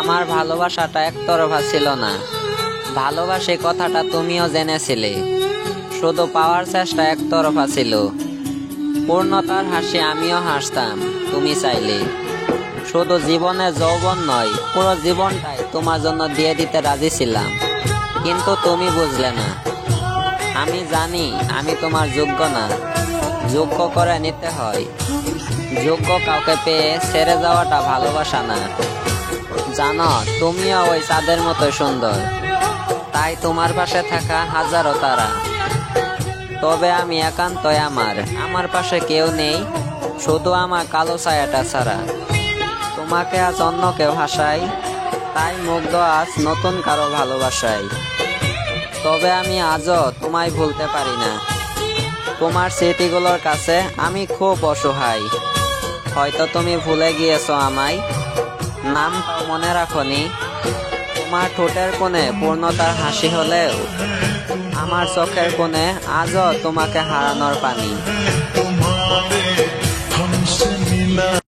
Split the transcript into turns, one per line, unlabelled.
আমার ভালোবাসাটা একতরফা ছিল না। ভালোবাসে কথাটা তুমিও জেনেছিলে। শুধু পাওয়ার চেষ্টা একতরফা ছিল। পূর্ণতার হাসি আমিও হাসতাম তুমি চাইলে। শুধু জীবনে যৌবন নয়, পুরো জীবনটাই তোমার জন্য দিয়ে দিতে রাজি ছিলাম। কিন্তু তুমি বুঝলে না। আমি জানি আমি তোমার যোগ্য না। যোগ্য করে নিতে হয়। যোগ্য কাউকে পেয়ে ছেড়ে যাওয়াটা ভালোবাসা না। জানো, তুমিও ওই চাঁদের মতো সুন্দর। তাই তোমার পাশে থাকা হাজারো তারা। তবে আমি একান্তই আমার পাশে কেউ নেই, শুধু আমার কালো ছায়াটা ছাড়া। তোমাকে আজ অন্য কেউ হাসাই, তাই মুগ্ধ আজ নতুন কারো ভালোবাসায়। তবে আমি আজও তোমায় ভুলতে পারি না। তোমার স্মৃতিগুলোর কাছে আমি খুব অসহায়। হয়তো তুমি ভুলে গিয়েছো আমায়, নামটাও মনে রাখোনি। তোমার ঠোঁটের কোণে পূর্ণতার হাসি হলেও আমার চোখের কোণে আজও তোমাকে হারানোর পানি।